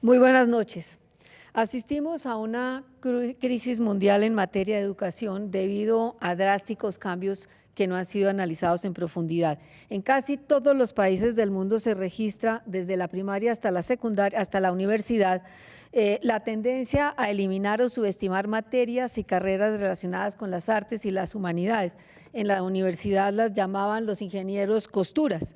Muy buenas noches. Asistimos a una crisis mundial en materia de educación debido a drásticos cambios que no han sido analizados en profundidad. En casi todos los países del mundo se registra desde la primaria hasta la secundaria, hasta la universidad, la tendencia a eliminar o subestimar materias y carreras relacionadas con las artes y las humanidades. En la universidad las llamaban los ingenieros costuras,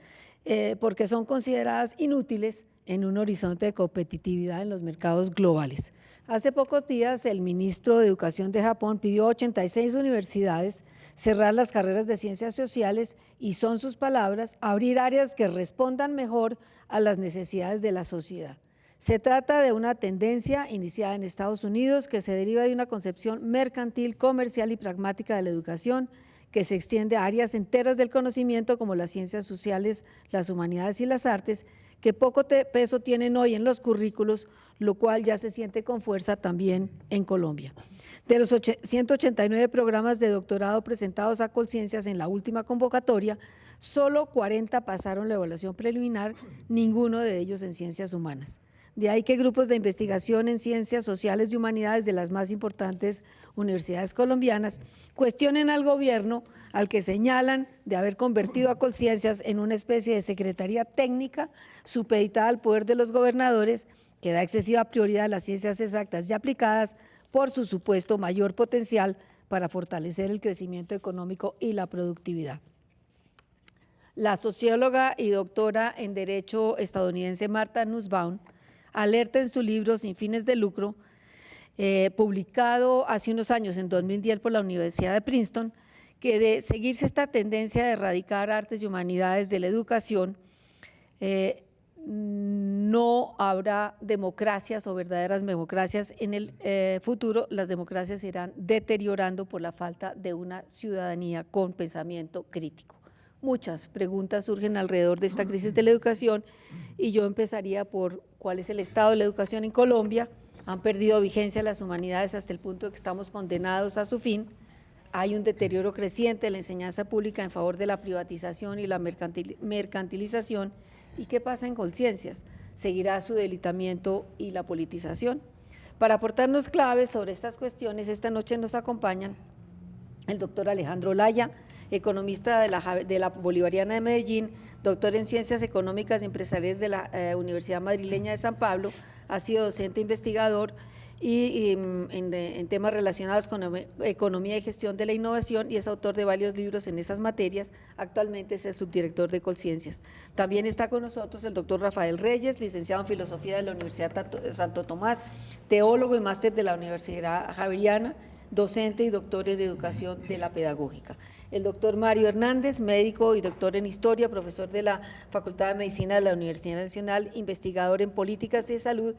porque son consideradas inútiles en un horizonte de competitividad en los mercados globales. Hace pocos días el ministro de Educación de Japón pidió a 86 universidades cerrar las carreras de ciencias sociales y, son sus palabras, abrir áreas que respondan mejor a las necesidades de la sociedad. Se trata de una tendencia iniciada en Estados Unidos que se deriva de una concepción mercantil, comercial y pragmática de la educación, que se extiende a áreas enteras del conocimiento como las ciencias sociales, las humanidades y las artes, que poco peso tienen hoy en los currículos, lo cual ya se siente con fuerza también en Colombia. De los 189 programas de doctorado presentados a Colciencias en la última convocatoria, solo 40 pasaron la evaluación preliminar, ninguno de ellos en ciencias humanas. De ahí que grupos de investigación en ciencias sociales y humanidades de las más importantes universidades colombianas cuestionen al gobierno, al que señalan de haber convertido a Colciencias en una especie de secretaría técnica supeditada al poder de los gobernadores, que da excesiva prioridad a las ciencias exactas y aplicadas por su supuesto mayor potencial para fortalecer el crecimiento económico y la productividad. La socióloga y doctora en Derecho estadounidense Martha Nussbaum alerta en su libro Sin fines de lucro, publicado hace unos años, en 2010, por la Universidad de Princeton, que de seguirse esta tendencia de erradicar artes y humanidades de la educación, no habrá democracias o verdaderas democracias en el futuro. Las democracias se irán deteriorando por la falta de una ciudadanía con pensamiento crítico. Muchas preguntas surgen alrededor de esta crisis de la educación y yo empezaría por cuál es el estado de la educación en Colombia. Han perdido vigencia las humanidades hasta el punto de que estamos condenados a su fin. Hay un deterioro creciente de la enseñanza pública en favor de la privatización y la mercantilización. ¿Y qué pasa en Colciencias? ¿Seguirá su debilitamiento y la politización? Para aportarnos claves sobre estas cuestiones, esta noche nos acompañan el doctor Alejandro Olaya, economista de la Bolivariana de Medellín, doctor en Ciencias Económicas y Empresariales de la Universidad Madrileña de San Pablo, ha sido docente investigador y en temas relacionados con economía y gestión de la innovación, y es autor de varios libros en esas materias. Actualmente es el subdirector de Colciencias. También está con nosotros el doctor Rafael Reyes, licenciado en Filosofía de la Universidad de Santo Tomás, teólogo y máster de la Universidad Javeriana, docente y doctor en Educación de la Pedagógica. El doctor Mario Hernández, médico y doctor en Historia, profesor de la Facultad de Medicina de la Universidad Nacional, investigador en Políticas de Salud,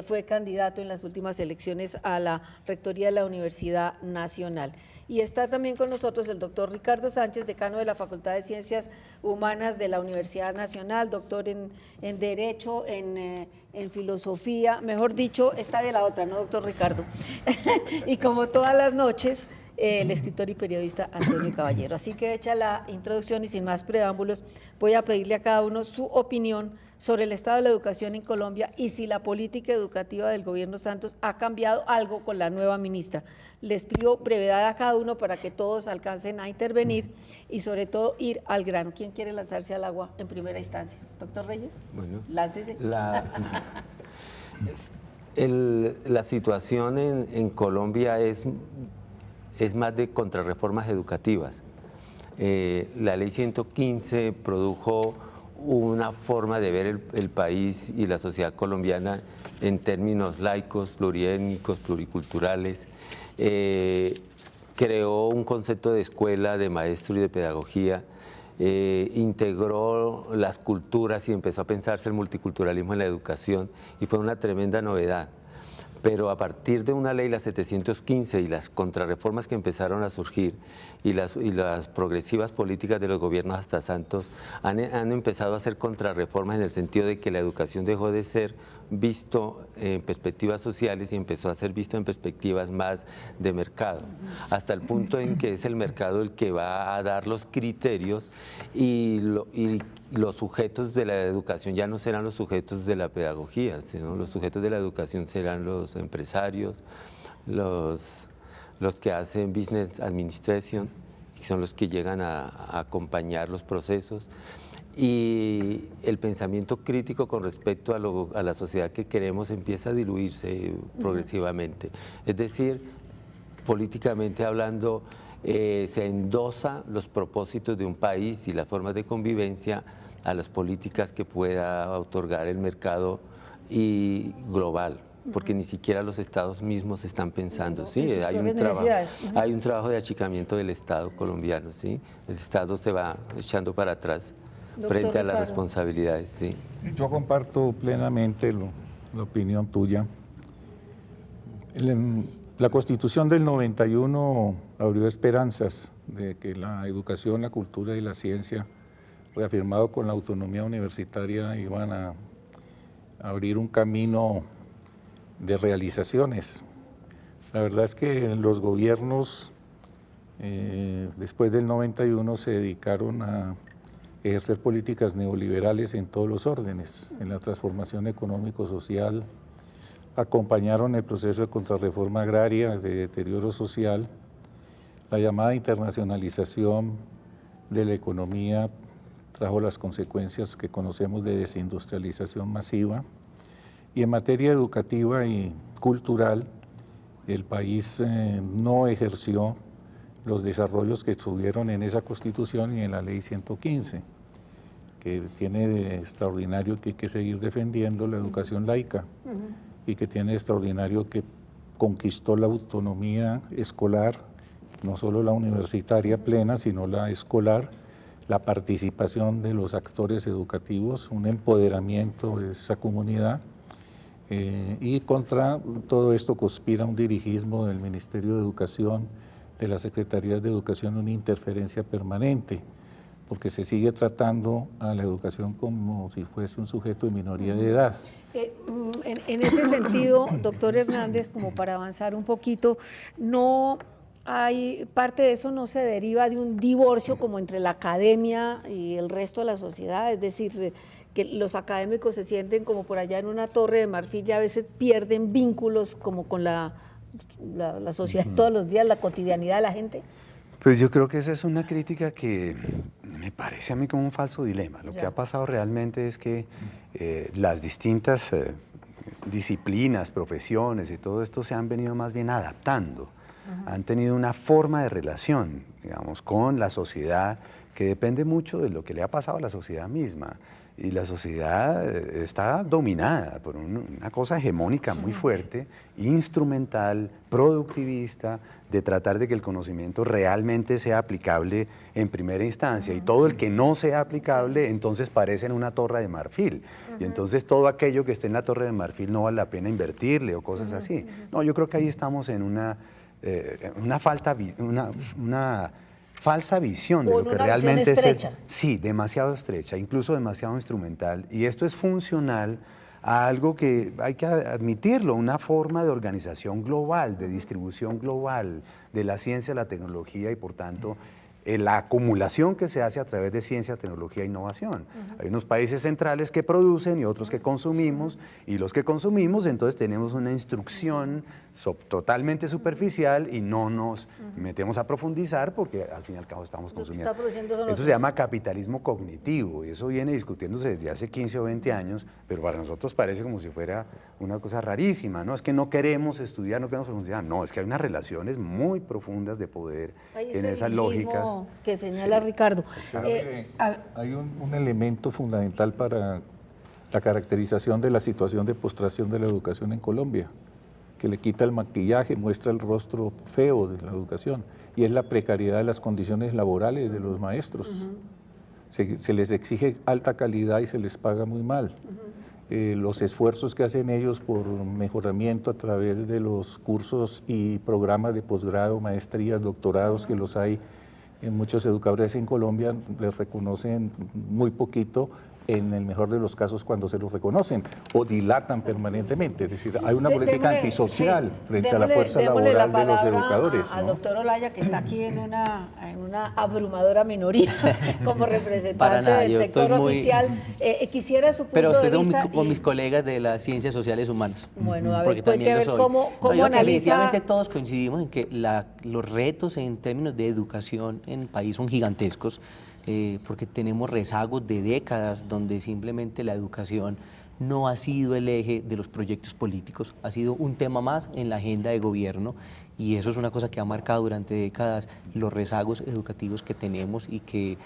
fue candidato en las últimas elecciones a la rectoría de la Universidad Nacional. Y está también con nosotros el doctor Ricardo Sánchez, decano de la Facultad de Ciencias Humanas de la Universidad Nacional, doctor en Derecho, en Filosofía, mejor dicho, esta de la otra, ¿no, doctor Ricardo? Y como todas las noches, el escritor y periodista Antonio Caballero. Así que, hecha la introducción y sin más preámbulos, voy a pedirle a cada uno su opinión sobre el estado de la educación en Colombia y si la política educativa del gobierno Santos ha cambiado algo con la nueva ministra. Les pido brevedad a cada uno para que todos alcancen a intervenir y sobre todo ir al grano. ¿Quién quiere lanzarse al agua en primera instancia? Doctor Reyes, bueno, láncese. La situación en Colombia es más de contrarreformas educativas. La ley 115 produjo una forma de ver el país y la sociedad colombiana en términos laicos, pluriétnicos, pluriculturales. Creó un concepto de escuela, de maestro y de pedagogía. Integró las culturas y empezó a pensarse el multiculturalismo en la educación, y fue una tremenda novedad. Pero a partir de una ley, la 715, y las contrarreformas que empezaron a surgir y las progresivas políticas de los gobiernos hasta Santos han empezado a hacer contrarreformas en el sentido de que la educación dejó de ser visto en perspectivas sociales y empezó a ser visto en perspectivas más de mercado, hasta el punto en que es el mercado el que va a dar los criterios y los sujetos de la educación ya no serán los sujetos de la pedagogía, sino los sujetos de la educación serán los empresarios, los que hacen business administration, y son los que llegan a acompañar los procesos. Y el pensamiento crítico con respecto a la sociedad que queremos empieza a diluirse progresivamente. Es decir, políticamente hablando, se endosa los propósitos de un país y las formas de convivencia a las políticas que pueda otorgar el mercado y global, porque ni siquiera los estados mismos están pensando. Sí, hay un trabajo de achicamiento del Estado colombiano, ¿sí? El Estado se va echando para atrás frente a las responsabilidades. Sí. Yo comparto plenamente la opinión tuya. La Constitución del 91 abrió esperanzas de que la educación, la cultura y la ciencia, reafirmado con la autonomía universitaria, iban a abrir un camino de realizaciones. La verdad es que los gobiernos después del 91 se dedicaron a ejercer políticas neoliberales en todos los órdenes, en la transformación económico-social, acompañaron el proceso de contrarreforma agraria, de deterioro social, la llamada internacionalización de la economía trajo las consecuencias que conocemos de desindustrialización masiva, y en materia educativa y cultural, el país no ejerció los desarrollos que estuvieron en esa Constitución y en la Ley 115, que tiene de extraordinario que hay que seguir defendiendo la educación laica, y que tiene de extraordinario que conquistó la autonomía escolar, no solo la universitaria plena, sino la escolar, la participación de los actores educativos, un empoderamiento de esa comunidad, y contra todo esto conspira un dirigismo del Ministerio de Educación, de las Secretarías de Educación, una interferencia permanente, porque se sigue tratando a la educación como si fuese un sujeto de minoría de edad. En ese sentido, doctor Hernández, como para avanzar un poquito, no hay parte de eso no se deriva de un divorcio como entre la academia y el resto de la sociedad, es decir, que los académicos se sienten como por allá en una torre de marfil y a veces pierden vínculos como con la sociedad de todos los días, la cotidianidad de la gente. Pues yo creo que esa es una crítica que me parece a mí como un falso dilema. Lo que ha pasado realmente es que las distintas disciplinas, profesiones y todo esto se han venido más bien adaptando. Han tenido una forma de relación, digamos, con la sociedad que depende mucho de lo que le ha pasado a la sociedad misma. Y la sociedad está dominada por una cosa hegemónica muy fuerte, instrumental, productivista, de tratar de que el conocimiento realmente sea aplicable en primera instancia. Y todo el que no sea aplicable, entonces parece en una torre de marfil. Y entonces todo aquello que esté en la torre de marfil no vale la pena invertirle o cosas así. No, yo creo que ahí estamos en una falsa visión de lo que realmente es. Sí, demasiado estrecha, incluso demasiado instrumental. Y esto es funcional a algo que hay que admitirlo, una forma de organización global, de distribución global de la ciencia, la tecnología y por tanto la acumulación que se hace a través de ciencia, tecnología e innovación. Hay unos países centrales que producen y otros que consumimos, y los que consumimos entonces tenemos una instrucción totalmente superficial y no nos metemos a profundizar porque al fin y al cabo estamos consumiendo. Eso se llama capitalismo cognitivo y eso viene discutiéndose desde hace 15 o 20 años, pero para nosotros parece como si fuera una cosa rarísima, ¿no? Es que no queremos estudiar, no queremos profundizar, no, es que hay unas relaciones muy profundas de poder en esas lógicas. Que señala Ricardo. Hay un elemento fundamental para la caracterización de la situación de postración de la educación en Colombia, que le quita el maquillaje, muestra el rostro feo de la educación, y es la precariedad de las condiciones laborales de los maestros. Se les exige alta calidad y se les paga muy mal. Los esfuerzos que hacen ellos por mejoramiento a través de los cursos y programas de posgrado, maestrías, doctorados que los hay, muchos educadores en Colombia les reconocen muy poquito, en el mejor de los casos cuando se los reconocen, o dilatan permanentemente. Es decir, hay una política antisocial frente a la fuerza laboral de los educadores. Al doctor Olaya, que está aquí en una abrumadora minoría como representante del sector oficial. Quisiera su punto Pero de vista. Pero con mis colegas de las ciencias sociales humanas. Bueno, a ver, porque también lo soy. cómo analiza. Definitivamente todos coincidimos en que los retos en términos de educación en el país son gigantescos. Porque tenemos rezagos de décadas donde simplemente la educación no ha sido el eje de los proyectos políticos, ha sido un tema más en la agenda de gobierno y eso es una cosa que ha marcado durante décadas los rezagos educativos que tenemos y que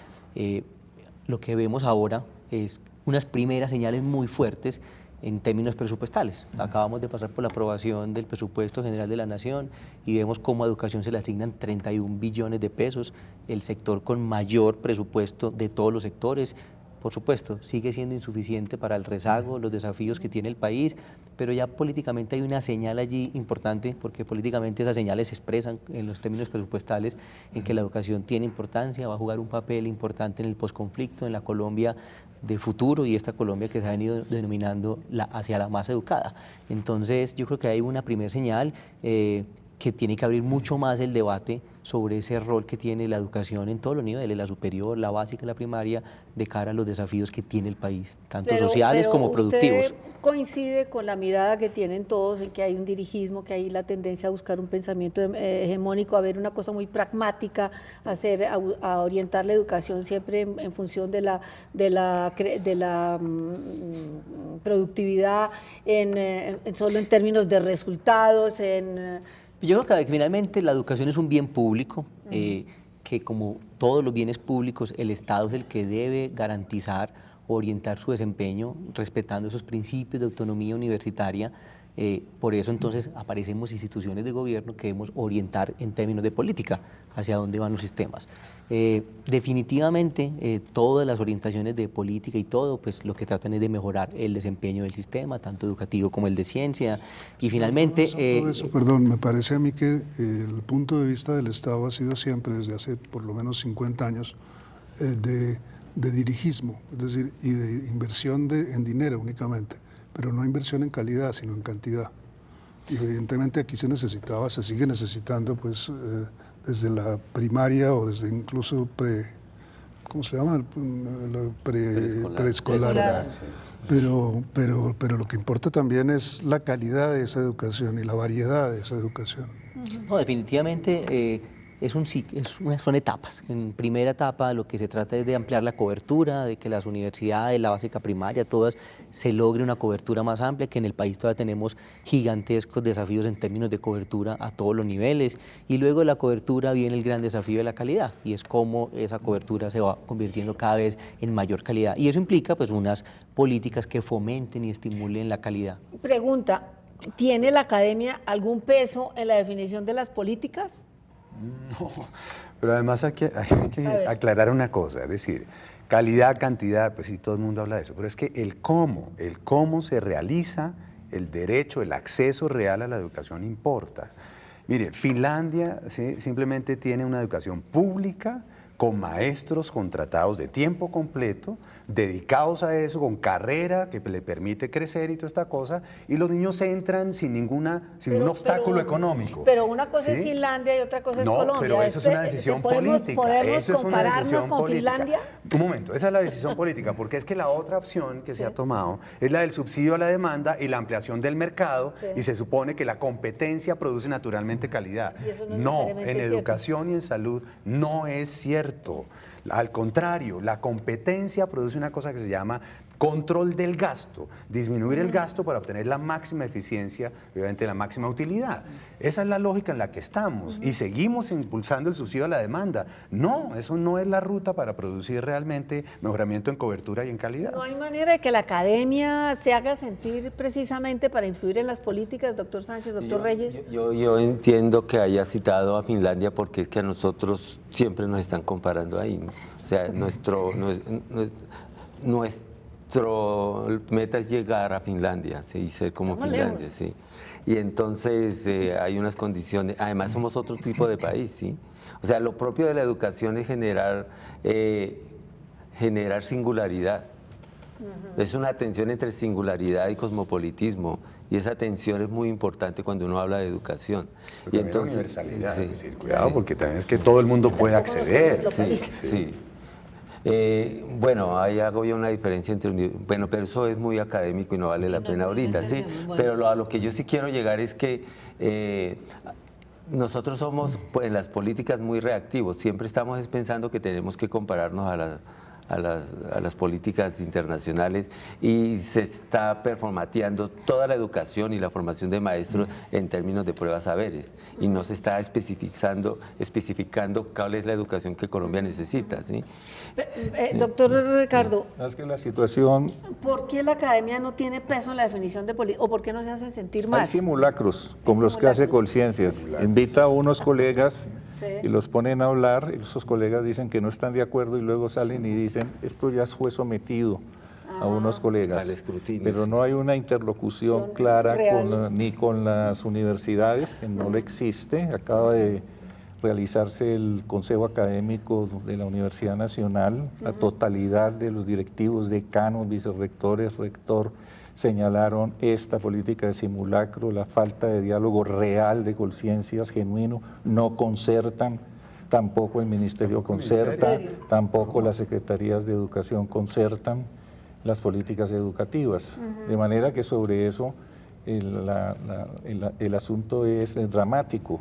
lo que vemos ahora es unas primeras señales muy fuertes en términos presupuestales. Acabamos de pasar por la aprobación del presupuesto general de la Nación y vemos cómo a educación se le asignan 31 billones de pesos, el sector con mayor presupuesto de todos los sectores. Por supuesto, sigue siendo insuficiente para el rezago, los desafíos que tiene el país, pero ya políticamente hay una señal allí importante, porque políticamente esas señales se expresan en los términos presupuestales, en que la educación tiene importancia, va a jugar un papel importante en el posconflicto, en la Colombia de futuro y esta Colombia que se ha venido denominando hacia la más educada. Entonces, yo creo que hay una primera señal que tiene que abrir mucho más el debate sobre ese rol que tiene la educación en todos los niveles, la superior, la básica, la primaria, de cara a los desafíos que tiene el país, tanto sociales como productivos. ¿Usted coincide con la mirada que tienen todos en que hay un dirigismo, que hay la tendencia a buscar un pensamiento hegemónico, a ver una cosa muy pragmática, a orientar la educación siempre en función de la productividad, solo en términos de resultados, Yo creo que finalmente la educación es un bien público, que como todos los bienes públicos, el Estado es el que debe garantizar, orientar su desempeño, respetando esos principios de autonomía universitaria. Por eso entonces aparecemos instituciones de gobierno que debemos orientar en términos de política hacia dónde van los sistemas. Definitivamente todas las orientaciones de política y todo, pues lo que tratan es de mejorar el desempeño del sistema, tanto educativo como el de ciencia. Y finalmente... todo eso, perdón, me parece a mí que el punto de vista del Estado ha sido siempre, desde hace por lo menos 50 años, de dirigismo, es decir, y de inversión en dinero únicamente, pero no inversión en calidad, sino en cantidad. Y evidentemente aquí se sigue necesitando, pues, desde la primaria o desde incluso ¿cómo se llama? Preescolar. Pero lo que importa también es la calidad de esa educación y la variedad de esa educación. No, definitivamente son etapas. En primera etapa lo que se trata es de ampliar la cobertura, de que las universidades, la básica primaria, todas se logre una cobertura más amplia, que en el país todavía tenemos gigantescos desafíos en términos de cobertura a todos los niveles. Y luego de la cobertura viene el gran desafío de la calidad, y es cómo esa cobertura se va convirtiendo cada vez en mayor calidad. Y eso implica pues unas políticas que fomenten y estimulen la calidad. Pregunta, ¿tiene la academia algún peso en la definición de las políticas? No, pero además hay que aclarar una cosa, es decir, calidad, cantidad, pues sí, todo el mundo habla de eso, pero es que el cómo se realiza el derecho, el acceso real a la educación importa. Mire, Finlandia simplemente tiene una educación pública con maestros contratados de tiempo completo, dedicados a eso, con carrera que le permite crecer y toda esta cosa, y los niños entran sin un obstáculo económico. Pero una cosa es Finlandia y otra cosa es Colombia. No, pero eso es una decisión política. ¿Podemos compararnos con Finlandia? Un momento, esa es la decisión política, porque es que la otra opción que se ha tomado es la del subsidio a la demanda y la ampliación del mercado, y se supone que la competencia produce naturalmente calidad. Y eso no, es en educación y en salud no es cierto. Al contrario, la competencia produce una cosa que se llama control del gasto, disminuir el gasto para obtener la máxima eficiencia, obviamente la máxima utilidad. Esa es la lógica en la que estamos y seguimos impulsando el subsidio a la demanda. No, eso no es la ruta para producir realmente mejoramiento en cobertura y en calidad. No hay manera de que la academia se haga sentir precisamente para influir en las políticas, doctor Sánchez, doctor Reyes. Yo entiendo que haya citado a Finlandia porque es que a nosotros siempre nos están comparando ahí, ¿no? O sea, nuestro meta es llegar a Finlandia, ¿sí? Y ser como Estamos Finlandia, lejos. sí. Y entonces hay unas condiciones, además somos otro tipo de país, ¿sí? O sea, lo propio de la educación es generar singularidad. Es una tensión entre singularidad y cosmopolitismo, y esa tensión es muy importante cuando uno habla de educación. Y entonces, universalidad, es decir, cuidado, porque también es que todo el mundo puede acceder. Sí. Bueno, ahí hago yo una diferencia entre... Bueno, pero eso es muy académico y no vale la pena ahorita, ¿sí? Pero a lo que yo sí quiero llegar es que nosotros somos, pues, en las políticas muy reactivos. Siempre estamos pensando que tenemos que compararnos a las políticas internacionales, y se está performateando toda la educación y la formación de maestros en términos de pruebas saberes, y no se está especificando cuál es la educación que Colombia necesita, ¿sí? Doctor Ricardo, Es que la situación... ¿por qué la academia no tiene peso en la definición de política? ¿O por qué no se hacen sentir más? Hay simulacros, como los que hace Colciencias. Invita a unos colegas y los ponen a hablar, y esos colegas dicen que no están de acuerdo, y luego salen y dicen, esto ya fue sometido a unos colegas. Al escrutinio, pero sí. no hay una interlocución clara ni con las universidades, que no le existe. Acaba de realizarse el Consejo Académico de la Universidad Nacional. La totalidad de los directivos, decanos, vicerrectores, rector, señalaron esta política de simulacro, la falta de diálogo real de Colciencias genuino. No concertan, tampoco el Ministerio concerta, tampoco las secretarías de educación concertan las políticas educativas. De manera que sobre eso el asunto es dramático.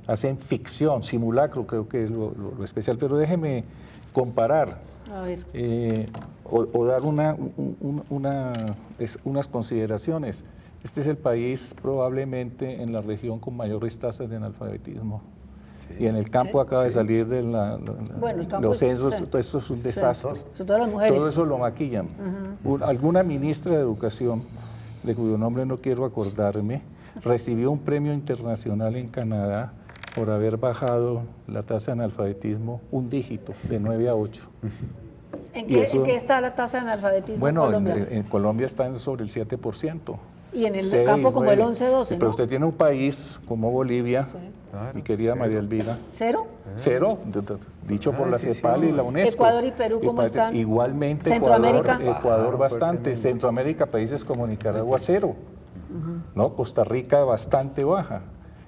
Hacen ficción, simulacro creo que es lo especial, pero déjeme comparar. A ver. O dar unas consideraciones. Este es el país probablemente en la región con mayores tasas de analfabetismo. Y en el campo acaba de salir de los censos, todo esto es un desastre. Son todas las mujeres. Todo eso lo maquillan. Alguna ministra de Educación, de cuyo nombre no quiero acordarme, recibió un premio internacional en Canadá por haber bajado la tasa de analfabetismo un dígito, de 9 a 8. ¿En qué está la tasa de analfabetismo en Colombia? En Colombia está sobre el 7%. Y en el campo como el 11-12, Pero usted tiene un país como Bolivia, mi querida María Elvira. ¿Cero? Cero, dicho por la CEPAL y la UNESCO. ¿Ecuador y Perú cómo están? Igualmente ¿Centroamérica? Ecuador bastante. Centroamérica, países como Nicaragua, cero. ¿No? Costa Rica bastante baja.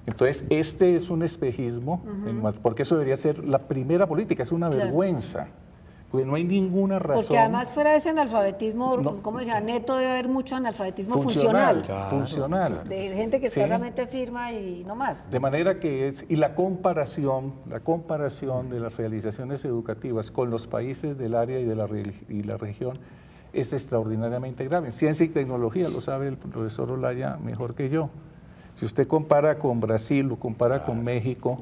Entonces, este es un espejismo, porque eso debería ser la primera política, es una vergüenza. Pues no hay ninguna razón. Porque además fuera de ese analfabetismo, ¿cómo decía? Neto, debe haber mucho analfabetismo funcional. Funcional. De gente que escasamente firma y no más. De manera que y la comparación de las realizaciones educativas con los países del área y de la región es extraordinariamente grave. Ciencia y tecnología, lo sabe el profesor Olaya mejor que yo. Si usted compara con Brasil, o compara con México,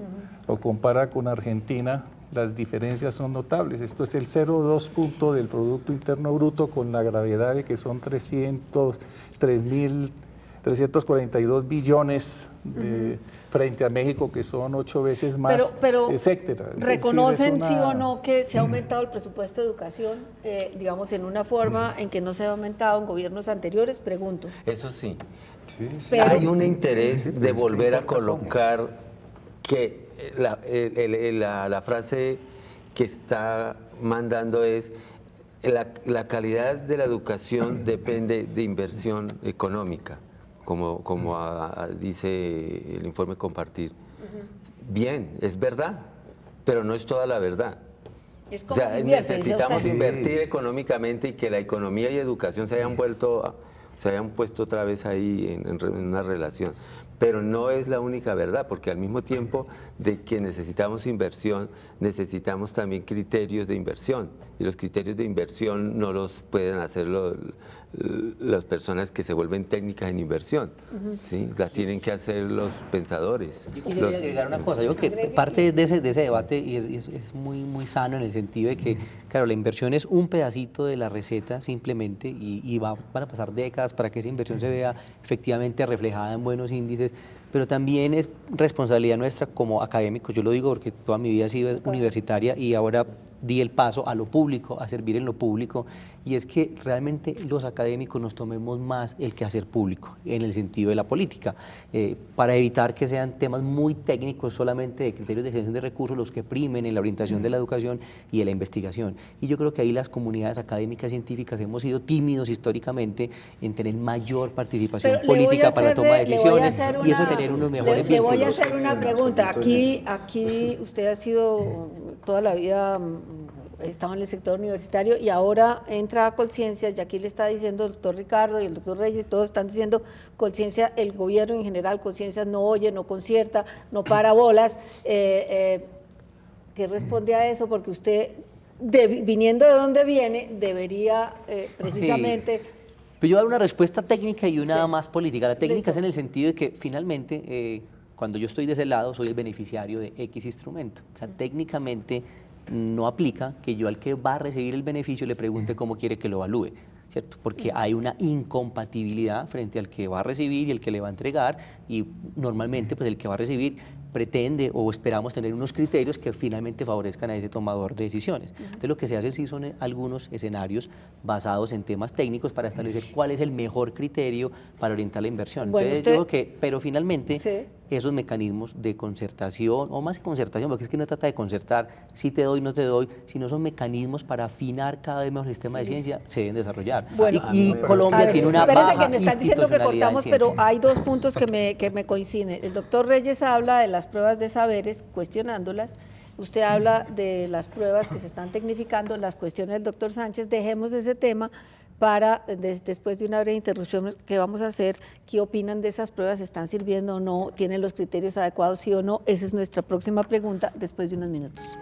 o compara con Argentina, las diferencias son notables. Esto es el 0,2 punto del Producto Interno Bruto, con la gravedad de que son 3.342 billones frente a México, que son 8 veces más, etcétera. ¿Reconocen sí o no que se ha aumentado el presupuesto de educación, digamos, en una forma en que no se ha aumentado en gobiernos anteriores? Pregunto. Eso sí. Pero hay un interés de volver a colocar que la frase que está mandando es la calidad de la educación depende de inversión económica, como dice el informe Compartir. Bien, es verdad, pero no es toda la verdad. Es O como sea, se invierte, necesitamos dice usted. invertir económicamente y que la economía y educación se hayan puesto otra vez ahí en una relación. Pero no es la única verdad, porque al mismo tiempo de que necesitamos inversión, necesitamos también criterios de inversión. Y los criterios de inversión no los pueden hacer las personas que se vuelven técnicas en inversión, ¿sí? Las tienen que hacer los pensadores. Yo quisiera agregar una cosa, yo creo que parte de ese debate y es muy, muy sano en el sentido de que, claro, la inversión es un pedacito de la receta simplemente y van a pasar décadas para que esa inversión se vea efectivamente reflejada en buenos índices, pero también es responsabilidad nuestra como académicos, yo lo digo porque toda mi vida he sido universitaria y ahora di el paso a lo público, a servir en lo público, y es que realmente los académicos nos tomemos más el quehacer público en el sentido de la política, para evitar que sean temas muy técnicos solamente de criterios de gestión de recursos los que primen en la orientación de la educación y de la investigación. Y yo creo que ahí las comunidades académicas científicas hemos sido tímidos históricamente en tener mayor participación política para la toma de decisiones y eso tener unos mejores vínculos. Le voy a vínculos. hacer una pregunta. Aquí usted ha sido toda la vida, estaba en el sector universitario y ahora entra a Colciencias, y aquí le está diciendo el doctor Ricardo y el doctor Reyes, todos están diciendo Colciencias, el gobierno en general, Colciencias no oye, no concierta, no para bolas. ¿Qué responde a eso? Porque usted, viniendo de donde viene, debería precisamente... Sí. Pero yo voy a dar una respuesta técnica y una Sí. más política. La técnica Listo. es en el sentido de que finalmente, cuando yo estoy de ese lado, soy el beneficiario de X instrumento. O sea, técnicamente no aplica que yo al que va a recibir el beneficio le pregunte cómo quiere que lo evalúe, ¿cierto? Porque hay una incompatibilidad frente al que va a recibir y el que le va a entregar, y normalmente pues el que va a recibir pretende o esperamos tener unos criterios que finalmente favorezcan a ese tomador de decisiones. Entonces lo que se hace sí son algunos escenarios basados en temas técnicos para establecer cuál es el mejor criterio para orientar la inversión. Bueno, Entonces yo creo que, pero finalmente Sí. esos mecanismos de concertación, o más que concertación, porque es que no trata de concertar si te doy, no te doy, sino son mecanismos para afinar cada vez mejor el sistema de ciencia, se deben desarrollar. Bueno, y Colombia a ver, tiene una espérese baja que me están diciendo que institucionalidad en cortamos, ciencia. pero hay dos puntos que me coinciden. El doctor Reyes habla de las pruebas de saberes, cuestionándolas. Usted habla de las pruebas que se están tecnificando, las cuestiones del doctor Sánchez. Dejemos ese tema para, después de una breve interrupción que vamos a hacer, ¿qué opinan de esas pruebas? ¿Están sirviendo o no? ¿Tienen los criterios adecuados, sí o no? Esa es nuestra próxima pregunta después de unos minutos.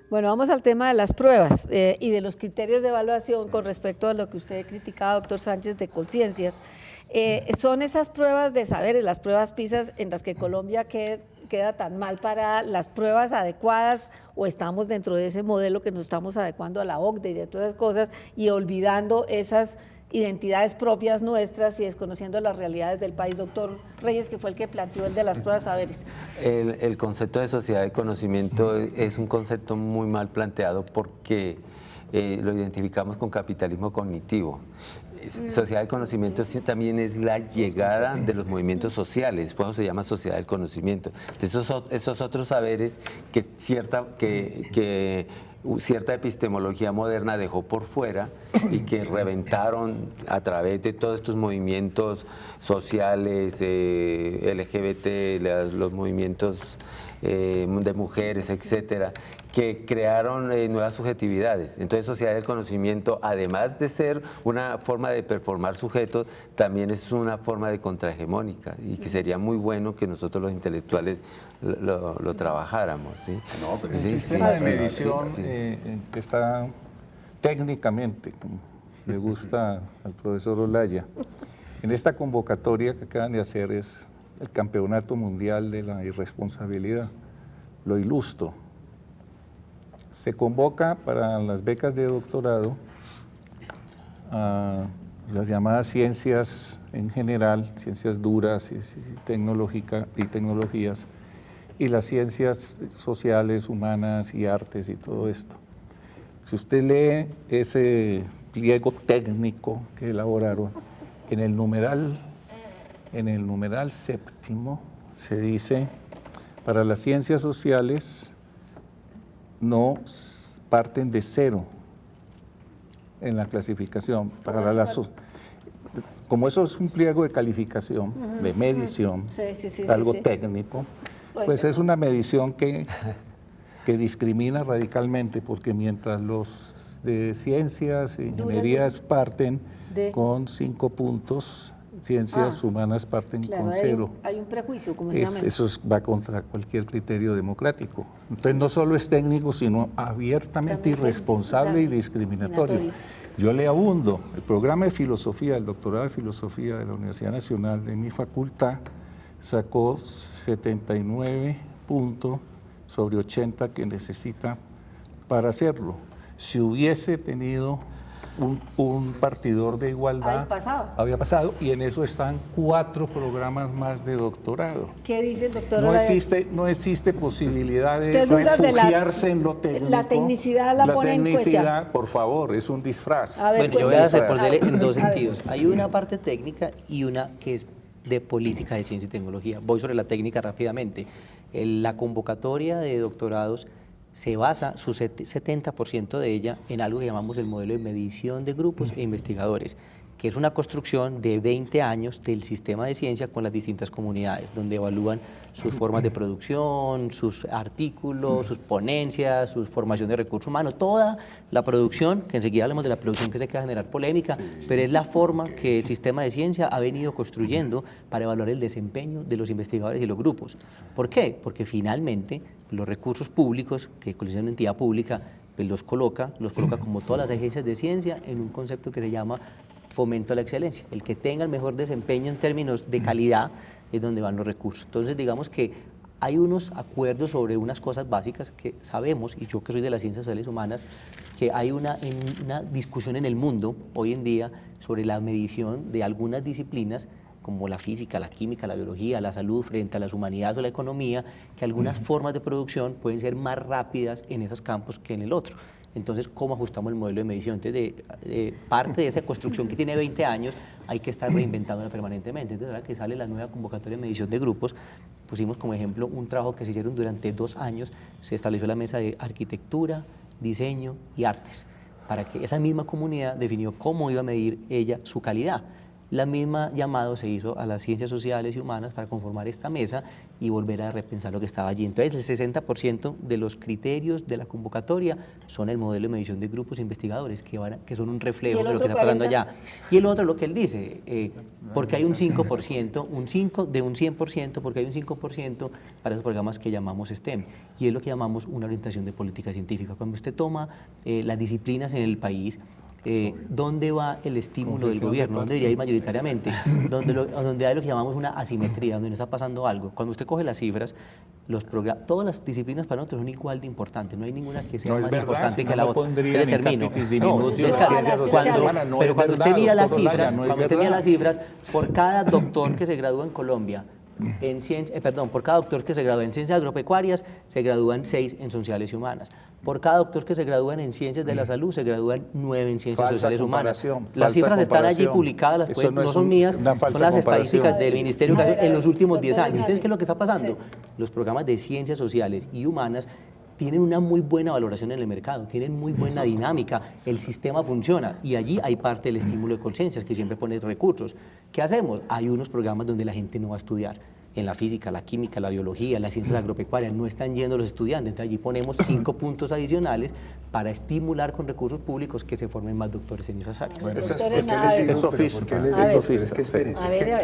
Bueno, vamos al tema de las pruebas y de los criterios de evaluación con respecto a lo que usted criticaba, doctor Sánchez, de Colciencias. Son esas pruebas de saberes, las pruebas PISA, en las que Colombia queda tan mal para las pruebas adecuadas, o estamos dentro de ese modelo que nos estamos adecuando a la OCDE y de todas esas cosas y olvidando esas identidades propias nuestras y desconociendo las realidades del país. Doctor Reyes, que fue el que planteó el de las pruebas saberes. El concepto de sociedad de conocimiento es un concepto muy mal planteado porque lo identificamos con capitalismo cognitivo. Sociedad de conocimiento también es la llegada de los movimientos sociales, por eso se llama sociedad del conocimiento. Entonces, esos otros saberes que cierta epistemología moderna dejó por fuera y que reventaron a través de todos estos movimientos sociales, LGBT, los movimientos de mujeres, etcétera, que crearon nuevas subjetividades. Entonces, sociedad del conocimiento, además de ser una forma de performar sujetos, también es una forma de contrahegemónica y que sería muy bueno que nosotros los intelectuales lo trabajáramos. ¿Sí? No, pero Sí, el sistema sí, de sí, medición sí. está técnicamente, como le gusta al profesor Olaya. En esta convocatoria que acaban de hacer es el Campeonato Mundial de la Irresponsabilidad. Lo ilustro. Se convoca para las becas de doctorado a las llamadas ciencias en general, ciencias duras y tecnologías, y las ciencias sociales, humanas y artes y todo esto. Si usted lee ese pliego técnico que elaboraron, en el numeral séptimo se dice, para las ciencias sociales no parten de cero en la clasificación. Como eso es un pliego de calificación, de medición, algo técnico, pues es una medición que discrimina radicalmente, porque mientras los de ciencias e ingenierías parten con 5 puntos, ciencias humanas parten con 0. Hay un prejuicio, como se llama. Eso va contra cualquier criterio democrático. Entonces no solo es técnico, sino abiertamente irresponsable y discriminatorio. Yo le abundo, el programa de filosofía, el doctorado de filosofía de la Universidad Nacional de mi facultad, sacó 79 puntos sobre 80 que necesita para hacerlo. Si hubiese tenido un partidor de igualdad, había pasado, y en eso están 4 programas más de doctorado. ¿Qué dice el doctor? No existe posibilidad de refugiarse en lo técnico. La tecnicidad la pone en cuestión. Por favor, es un disfraz. Bueno, yo voy a responderle en dos sentidos. Hay una parte técnica y una que es de política de ciencia y tecnología. Voy sobre la técnica rápidamente. La convocatoria de doctorados se basa, su 70% de ella, en algo que llamamos el modelo de medición de grupos e investigadores, que es una construcción de 20 años del sistema de ciencia con las distintas comunidades, donde evalúan sus formas de producción, sus artículos, sus ponencias, su formación de recursos humanos, toda la producción, que enseguida hablamos de la producción que se queda generar polémica, pero es la forma que el sistema de ciencia ha venido construyendo para evaluar el desempeño de los investigadores y los grupos. ¿Por qué? Porque finalmente los recursos públicos que colecciona una entidad pública pues los coloca como todas las agencias de ciencia en un concepto que se llama fomento a la excelencia. El que tenga el mejor desempeño en términos de calidad es donde van los recursos. Entonces, digamos que hay unos acuerdos sobre unas cosas básicas que sabemos, y yo que soy de las ciencias sociales humanas, que hay una discusión en el mundo hoy en día sobre la medición de algunas disciplinas como la física, la química, la biología, la salud frente a las humanidades o la economía, que algunas formas de producción pueden ser más rápidas en esos campos que en el otro. Entonces, ¿cómo ajustamos el modelo de medición? Entonces, parte de esa construcción que tiene 20 años hay que estar reinventándola permanentemente. Entonces, ahora que sale la nueva convocatoria de medición de grupos, pusimos como ejemplo un trabajo que se hicieron durante 2 años, se estableció la mesa de arquitectura, diseño y artes, para que esa misma comunidad definió cómo iba a medir ella su calidad. La misma llamado se hizo a las ciencias sociales y humanas para conformar esta mesa y volver a repensar lo que estaba allí. Entonces, el 60% de los criterios de la convocatoria son el modelo de medición de grupos investigadores, que son un reflejo de lo que está pasando allá. Y el otro, lo que él dice, porque hay un 5%, de un 100%, porque hay un 5% para esos programas que llamamos STEM, y es lo que llamamos una orientación de política científica. Cuando usted toma las disciplinas en el país, ¿dónde va el estímulo del gobierno? ¿Dónde debería ir mayoritariamente? Donde hay lo que llamamos una asimetría, donde no está pasando algo. Cuando usted coge las cifras, todas las disciplinas para nosotros son igual de importantes, no hay ninguna que sea más importante que la otra. Pero cuando usted mira las cifras, por cada doctor que se gradúa en Colombia, por cada doctor que se gradúa en ciencias agropecuarias, se gradúan 6 en sociales y humanas. Por cada doctor que se gradúan en ciencias de la salud, se gradúan 9 en ciencias sociales humanas. Las cifras están allí publicadas, no son mías, son las estadísticas del Ministerio de Educación en los últimos 10 años. Entonces, ¿qué es lo que está pasando? Los programas de ciencias sociales y humanas tienen una muy buena valoración en el mercado, tienen muy buena dinámica, el sistema funciona y allí hay parte del estímulo de conciencias que siempre pone recursos. ¿Qué hacemos? Hay unos programas donde la gente no va a estudiar. En la física, la química, la biología, las ciencias agropecuarias no están yendo los estudiantes, entonces allí ponemos 5 puntos adicionales para estimular con recursos públicos que se formen más doctores en esas áreas. Bueno, es sofística.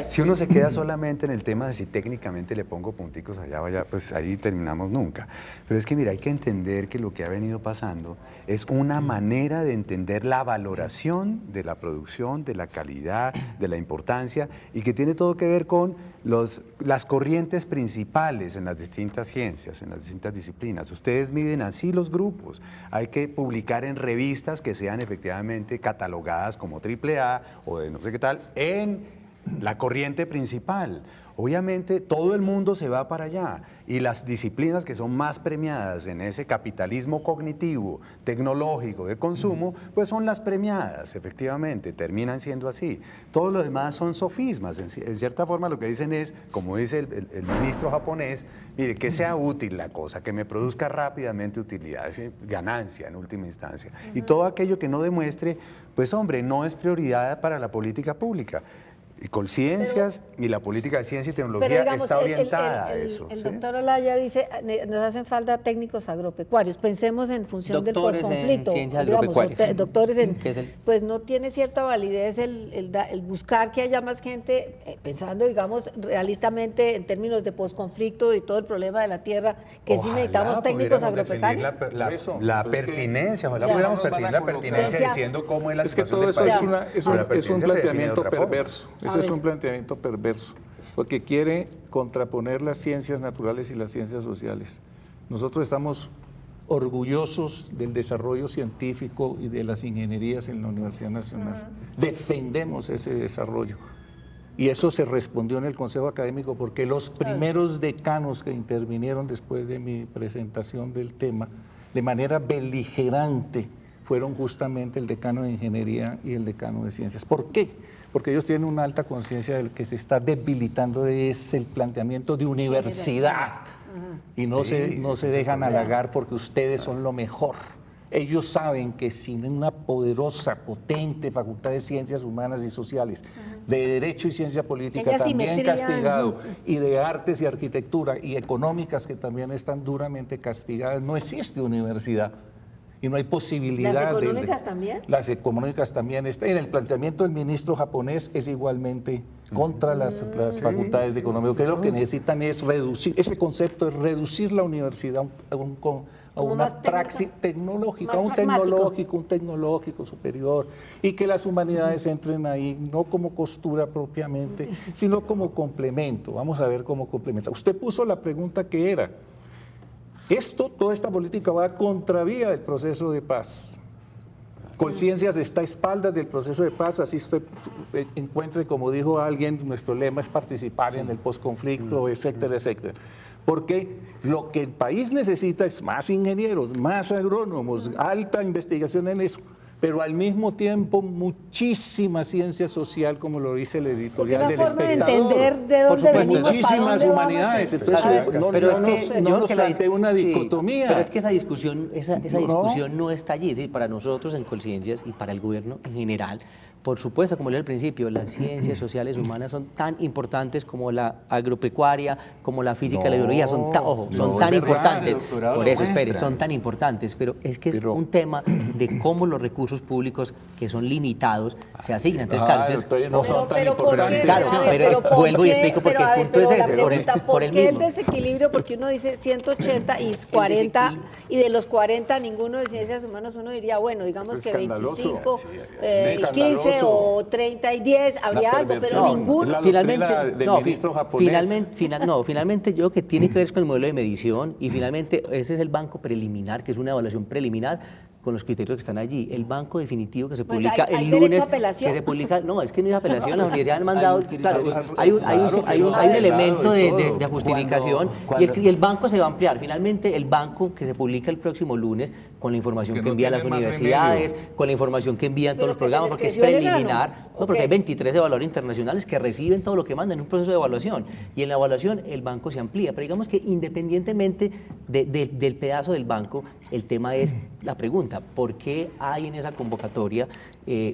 Si uno se queda solamente en el tema de si técnicamente le pongo punticos allá, vaya, pues ahí terminamos nunca. Pero es que mira, hay que entender que lo que ha venido pasando es una manera de entender la valoración de la producción, de la calidad, de la importancia, y que tiene todo que ver con las corrientes principales en las distintas ciencias, en las distintas disciplinas. Ustedes miden así los grupos. Hay que publicar en revistas que sean efectivamente catalogadas como AAA o de no sé qué tal en la corriente principal. Obviamente todo el mundo se va para allá y las disciplinas que son más premiadas en ese capitalismo cognitivo, tecnológico, de consumo, pues son las premiadas, efectivamente, terminan siendo así. Todo lo demás son sofismas, en cierta forma lo que dicen es, como dice el ministro japonés, mire, que sea útil la cosa, que me produzca rápidamente utilidad, es ganancia en última instancia. Y todo aquello que no demuestre, pues hombre, no es prioridad para la política pública. Y con ciencias, y la política de ciencia y tecnología digamos, está orientada a eso. El doctor Olaya dice, nos hacen falta técnicos agropecuarios. Pensemos en función del posconflicto. Doctores en pues no tiene cierta validez el buscar que haya más gente, pensando, digamos, realistamente en términos de posconflicto y todo el problema de la tierra, que sí necesitamos técnicos agropecarios. La pertinencia, ojalá pudiéramos definir la pertinencia diciendo cómo es la situación del país. Es que todo eso es un planteamiento perverso. Ese es un planteamiento perverso. porque quiere contraponer las ciencias naturales y las ciencias sociales. Nosotros estamos orgullosos del desarrollo científico y de las ingenierías en la Universidad Nacional. Defendemos ese desarrollo. Y eso se respondió en el Consejo Académico porque los primeros decanos que intervinieron después de mi presentación del tema, de manera beligerante, fueron justamente el decano de Ingeniería y el decano de Ciencias. ¿Por qué? Porque ellos tienen una alta conciencia de lo que se está debilitando es el planteamiento de universidad. Y no se dejan halagar porque ustedes son lo mejor. Ellos saben que sin una poderosa, potente facultad de ciencias humanas y sociales, de derecho y ciencia política también castigado, y de artes y arquitectura y económicas que también están duramente castigadas, no existe universidad. Y no hay posibilidad. ¿Las económicas también? Las económicas también. En el planteamiento del ministro japonés es igualmente contra las facultades de economía. Que lo que necesitan es reducir, ese concepto es reducir la universidad a una praxis tecnológica, un tecnológico superior, y que las humanidades entren ahí no como costura propiamente, sino como complemento. Vamos a ver cómo complementa. Usted puso la pregunta que era, toda esta política va a contravía del proceso de paz. Colciencias está a espaldas del proceso de paz, así usted encuentre, como dijo alguien, nuestro lema es participar en el posconflicto, etcétera, etcétera. Porque lo que el país necesita es más ingenieros, más agrónomos, alta investigación en eso, pero al mismo tiempo muchísima ciencia social, como lo dice el editorial del Espectador. De entender de dónde venimos, muchísimas humanidades. Entonces, pero es que no nos plantea una dicotomía. Pero es que esa discusión no está allí. Es decir, para nosotros en Colciencias y para el gobierno en general, por supuesto, como le dije al principio, las ciencias sociales humanas son tan importantes como la agropecuaria, como la física y la biología, son tan importantes. Por eso, espere, son tan importantes, pero es que es un tema de cómo los recursos públicos, que son limitados, se asignan. Entonces, claro, no son tan importantes. importantes. Claro, pero vuelvo y explico porque el punto es ese, por el ¿Por qué el mismo. desequilibrio? Porque uno dice 180 y 40, y de los 40 ninguno de ciencias humanas, uno diría, bueno, digamos que 25 y 15 o 30 y 10, habría algo, pero ninguno. Finalmente yo creo que tiene que ver con el modelo de medición y finalmente ese es el banco preliminar, que es una evaluación preliminar con los criterios que están allí. El banco definitivo que se publica ¿hay el derecho lunes, a apelación? que se publica, no, es que no es apelación, las universidades han mandado, claro, hay un elemento de justificación y el banco se va a ampliar. Finalmente el banco que se publica el próximo lunes con la información que envía a las universidades, con la información que envían todos los programas, porque es preliminar, porque hay 23 evaluadores internacionales que reciben todo lo que mandan en un proceso de evaluación y en la evaluación el banco se amplía, pero digamos que independientemente del pedazo del banco, el tema es la pregunta, ¿por qué hay en esa convocatoria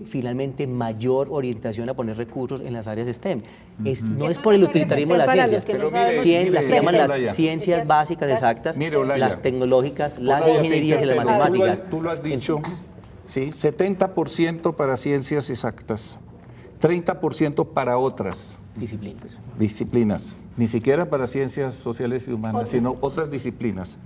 finalmente mayor orientación a poner recursos en las áreas STEM? No es por el utilitarismo de las ciencias, las que llaman las ciencias básicas exactas, las tecnológicas, las ingenierías y las matemáticas. Tú lo has dicho, ¿sí? 70% para ciencias exactas, 30% para otras disciplinas, ni siquiera para ciencias sociales y humanas, sino otras disciplinas.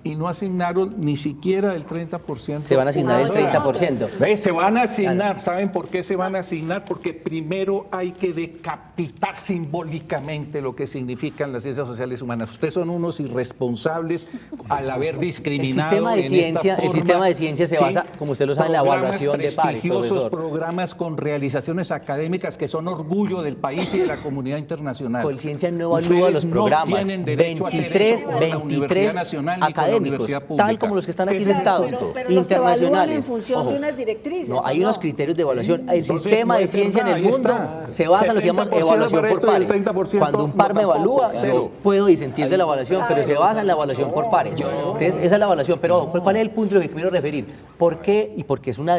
Y no asignaron ni siquiera el 30%. Se van a asignar el 30%. Se van a asignar. ¿Saben por qué se van a asignar? Porque primero hay que decapitar simbólicamente lo que significan las ciencias sociales humanas. Ustedes son unos irresponsables al haber discriminado el sistema de ciencia se basa, como usted lo sabe, en la evaluación de pares. Prestigiosos programas con realizaciones académicas que son orgullo del país y de la comunidad internacional. Colciencia no evalúa los programas. No tienen derecho a hacer eso por la Universidad Nacional ni con la Universidad Pública. Tal como los que están aquí sentados, pero internacionales. En función de unas directrices. No, hay unos criterios de evaluación. El sistema de ciencia en el mundo se basa en lo que llamamos evaluación por pares. Cuando un par me evalúa, yo puedo disentir de la evaluación, pero se basa en la evaluación por pares. Entonces, esa es la evaluación. Pero ¿cuál es el punto de lo que quiero referir? ¿Por qué? Y porque es una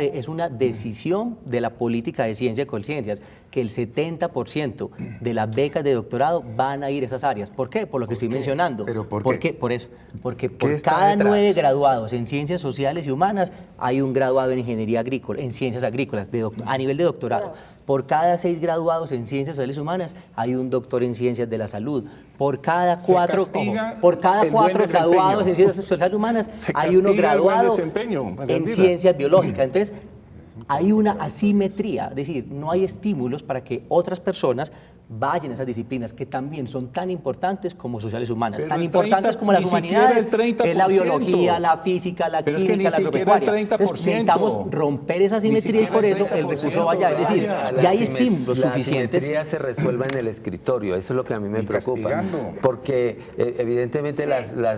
decisión de la política de ciencia y Colciencias, que el 70% de las becas de doctorado van a ir a esas áreas. ¿Por qué? Por lo que estoy mencionando. ¿Pero por qué? Por eso. Porque por cada 9 graduados en ciencias sociales y humanas hay un graduado en ingeniería agrícola, en ciencias agrícolas, a nivel de doctorado. Por cada 6 graduados en ciencias sociales y humanas hay un doctor en ciencias de la salud. Por cada 4 graduados en ciencias sociales y humanas hay uno graduado en ciencias biológicas. Entonces, hay una asimetría, es decir, no hay estímulos para que otras personas vayan a esas disciplinas que también son tan importantes como sociales humanas, Pero tan el importantes 30, como las ni siquiera humanidades, el 30%. es la biología, la física, la Pero es que química, ni la siquiera el agropecuaria. 30%. Entonces, necesitamos romper esa asimetría y por eso el recurso va allá. Es decir, ya hay estímulos suficientes. La asimetría se resuelva en el escritorio, eso es lo que a mí me Y preocupa. castigando. Porque evidentemente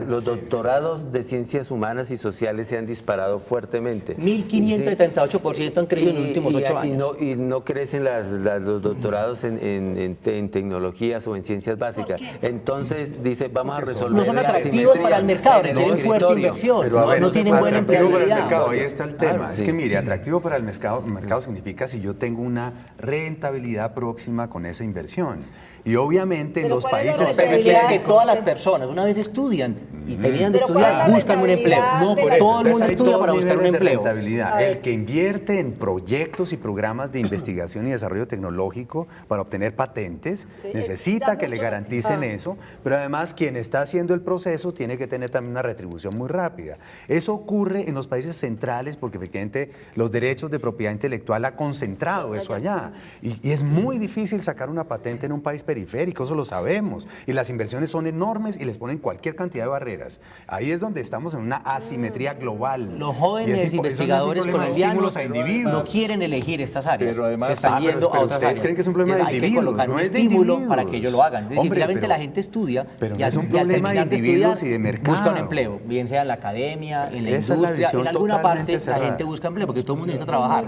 los doctorados de ciencias humanas y sociales se han disparado fuertemente. 1.538% han crecido en los últimos 8 años. Y no crecen los doctorados en tecnologías o en ciencias básicas. Entonces dice, vamos a resolver. No son la atractivos asimetría para el mercado, en el requieren fuerte escritorio. inversión, Pero a ver, no tienen buena atractivo para el empleabilidad. mercado, ahí está el tema. Claro, Es sí. que mire, atractivo para el mercado significa si yo tengo una rentabilidad próxima con esa inversión. Y obviamente en Pero los ¿cuál es la países rentabilidad? Que periféricos... todas las personas, una vez estudian y terminan de Pero ¿cuál es estudiar, la buscan un empleo. rentabilidad No, de por la- todo el Entonces, mundo hay estudia dos para buscar un niveles de empleo. rentabilidad. A ver. El que invierte en proyectos y programas de investigación y desarrollo tecnológico para obtener patentes, Sí, necesita da que le mucho- garanticen eso, pero además quien está haciendo el proceso tiene que tener también una retribución muy rápida. Eso ocurre en los países centrales porque efectivamente los derechos de propiedad intelectual ha concentrado eso allá. Y es muy difícil sacar una patente en un país periférico, eso lo sabemos. Y las inversiones son enormes y les ponen cualquier cantidad de barreras. Ahí es donde estamos en una asimetría global. Los Y jóvenes eso no es un investigadores problema de colombianos estímulos a individuos. no quieren elegir estas áreas. Pero además- se están pero yendo a otras ustedes áreas. creen que es un problema de Entonces, hay individuos, que colocar no un es de estímulo individuos. para que ellos lo hagan. Es decir, Hombre, finalmente pero- la gente estudia pero y no al, es un y al problema de terminar individuos estudiar, y de mercado. busca un empleo, bien sea en la academia, en la Esa es la industria, visión en alguna totalmente parte cerrada. la gente busca empleo porque todo el mundo necesita trabajar.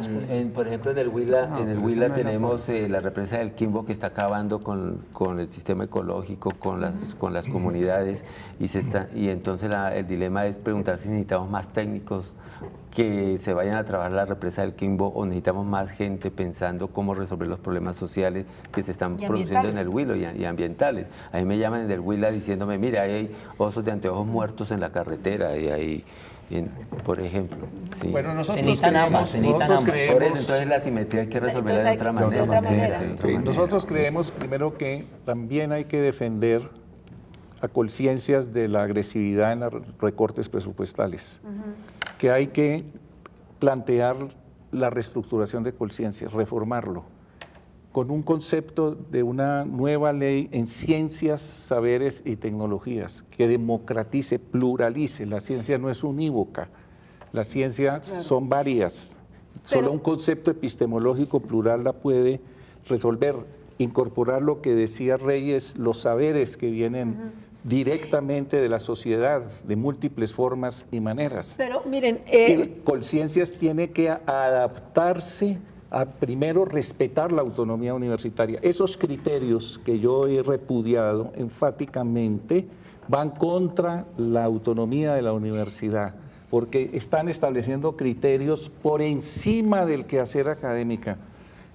Por ejemplo, en el Huila, tenemos la represa del Quimbo que está acabando con el sistema ecológico, con las comunidades, y entonces el dilema es preguntar si necesitamos más técnicos que se vayan a trabajar la represa del Quimbo o necesitamos más gente pensando cómo resolver los problemas sociales que se están Y produciendo en ambientales. el Huila y ambientales. A mí me llaman en el Huila diciéndome, mira, ahí hay osos de anteojos muertos en la carretera, y ahí, por ejemplo. Sí. Bueno, nosotros necesitan ambas, se necesitan nosotros ambas. Por eso, creemos, entonces la simetría hay que resolverla de otra Entonces, manera. de otra manera. Sí, sí. nosotros creemos primero que también hay que defender a conciencias de la agresividad en los recortes presupuestales, que hay que plantear la reestructuración de conciencias, reformarlo, con un concepto de una nueva ley en ciencias, saberes y tecnologías, que democratice, pluralice. La ciencia no es unívoca, las ciencias son varias. Solo Pero- un concepto epistemológico plural la puede resolver, incorporar lo que decía Reyes, los saberes que vienen directamente de la sociedad, de múltiples formas y maneras. Pero miren, Y Conciencias tiene que adaptarse a primero respetar la autonomía universitaria. Esos criterios que yo he repudiado enfáticamente van contra la autonomía de la universidad, porque están estableciendo criterios por encima del quehacer académica,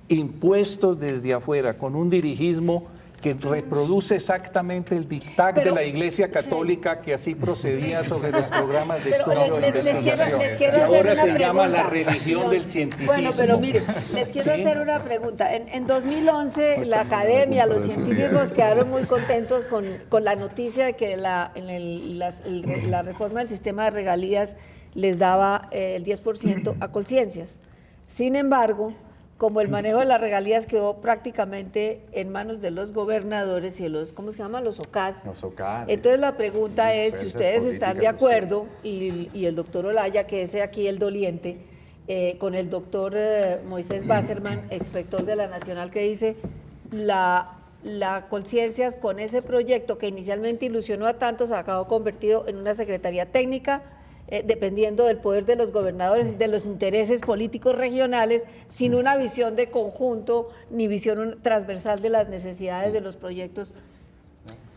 impuestos desde afuera, con un dirigismo que reproduce exactamente el dictado de Pero- la Iglesia Católica que así procedía sobre los programas de Pero estudio e les quiero investigación. hacer que ahora una se llama la pregunta. religión del cientificismo. Bueno, pero mire, les quiero ¿Sí? hacer una pregunta. En 2011, la academia, los científicos quedaron muy contentos con la noticia de que la reforma del sistema de regalías les daba el 10% a conciencias. Sin embargo, como el manejo de las regalías quedó prácticamente en manos de los gobernadores y de los, ¿cómo se llama? Los OCAD. Los OCAD. Entonces la pregunta es si Fuerzas ustedes están de políticas, acuerdo, y el doctor Olaya, que es aquí el doliente, con el doctor Moisés Basserman, exrector de la Nacional, que dice la Conciencias con ese proyecto que inicialmente ilusionó a tantos acabó convertido en una secretaría técnica, dependiendo del poder de los gobernadores y de los intereses políticos regionales, sin una visión de conjunto ni visión transversal de las necesidades de los proyectos.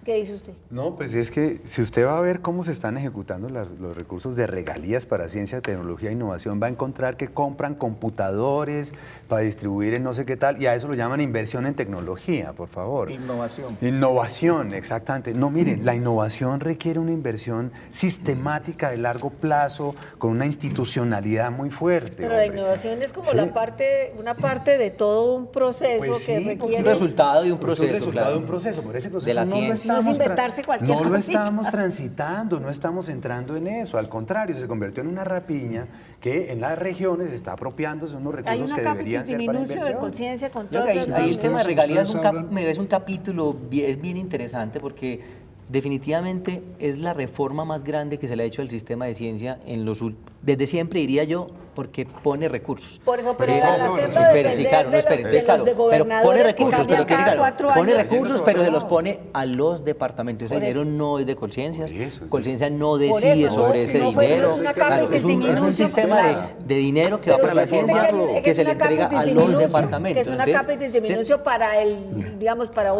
¿Qué dice usted? No, pues es que si usted va a ver cómo se están ejecutando los recursos de regalías para ciencia, tecnología e innovación, va a encontrar que compran computadores para distribuir en no sé qué tal, y a eso lo llaman inversión en tecnología, por favor. Innovación. Innovación, exactamente. No, miren, la innovación requiere una inversión sistemática de largo plazo, con una institucionalidad muy fuerte. Pero la hombre. innovación es como Sí. una parte de todo un proceso Pues que sí, porque requiere... Un resultado de un Es proceso, un resultado claro. de un proceso, pero ese proceso De la no lo ciencia. está es inventarse cualquier no lo cosita. estábamos transitando, no estamos entrando en eso. Al contrario, se convirtió en una rapiña que en las regiones está apropiándose de unos Hay recursos una que deberían ser para diminución de inversión. conciencia con Yo creo todas que las ahí el tema de Ustedes regalías hablan- merece un capítulo es bien interesante porque definitivamente es la reforma más grande que se le ha hecho al sistema de ciencia desde siempre, diría yo, porque pone recursos. Por eso, pero Porque- al hacerlo espere, sí, depender claro, de espere, los- de claro, los de pero pone gobernadores que recursos, cambian pero que cada claro, 4 pone años. recursos, pero se los pone a los departamentos. Ese Por eso. dinero no es de Colciencias, Por eso, sí. Colciencias no Por decide eso, sobre no, ese no fue- no dinero. es una Claro, capitis es un diminution, sistema claro. de dinero que va Pero para la usted entiende ciencia que que se le es una entrega a capitis los diminution, departamentos. que es una Entonces, capitis diminution para el, digamos, para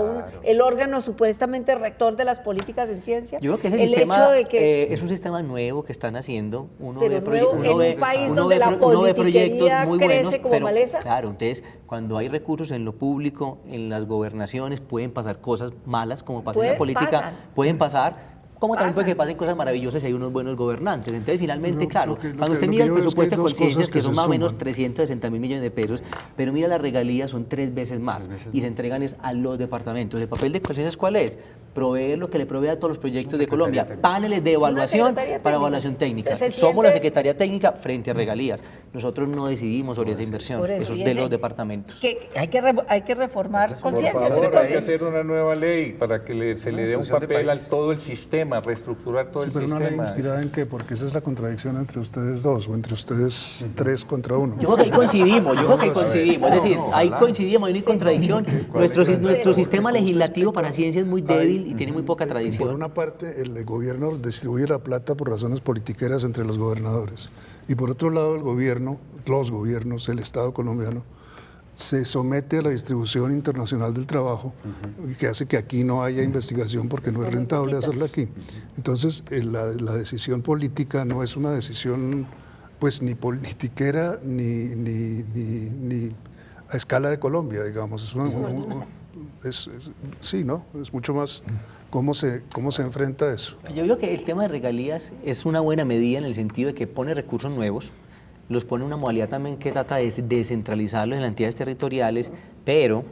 el órgano supuestamente rector de las políticas en ciencia. Yo creo que ese el sistema hecho de que es un sistema nuevo que están haciendo. Uno Pero ve, nuevo en un país donde la uno ve proyectos politiquería muy crece buenos, como pero maleza. claro, entonces cuando hay recursos en lo público, en las gobernaciones, pueden pasar cosas malas como pasa en la política, pasan. pueden pasar. Como también puede Pasan. que pasen cosas maravillosas si hay unos buenos gobernantes. Entonces, finalmente, Lo claro, que- lo cuando que- usted lo mira que el yo veo es que hay presupuesto de dos conciencias, cosas que que son se más o menos suman. 360.000 millones de pesos, pero mira las regalías son 3 veces más y se entregan es a los departamentos. ¿El papel de conciencias cuál es? Proveer lo que le provee a todos los proyectos de Colombia, paneles de evaluación secretaría para técnica. evaluación técnica. Entonces, Somos la siempre- Secretaría Técnica frente a regalías. Nosotros no decidimos sobre esa inversión, por eso es y de ese- los departamentos. que hay que reformar Por conciencias. favor, hay que Entonces, hacer una nueva ley para que se le dé un solución de papel país. al todo el sistema, reestructurar todo Sí, el pero una ley sistema. inspirada en qué, porque esa es la contradicción entre ustedes dos o entre ustedes tres contra uno. Yo creo que ahí coincidimos, es decir, ahí coincidimos, hay una contradicción. Nuestro sistema legislativo para ciencia es muy débil y tiene muy poca Por tradición. una parte, el gobierno distribuye la plata por razones politiqueras entre los gobernadores. Y por otro lado, los gobiernos, el Estado colombiano, se somete a la distribución internacional del trabajo, que hace que aquí no haya investigación porque no es rentable hacerla aquí. Entonces, la decisión política no es una decisión pues ni politiquera ni a escala de Colombia, digamos. Sí, ¿no? Es mucho más cómo se enfrenta eso. Yo creo que el tema de regalías es una buena medida en el sentido de que pone recursos nuevos, los pone en una modalidad también que trata de descentralizarlos en las entidades territoriales, pero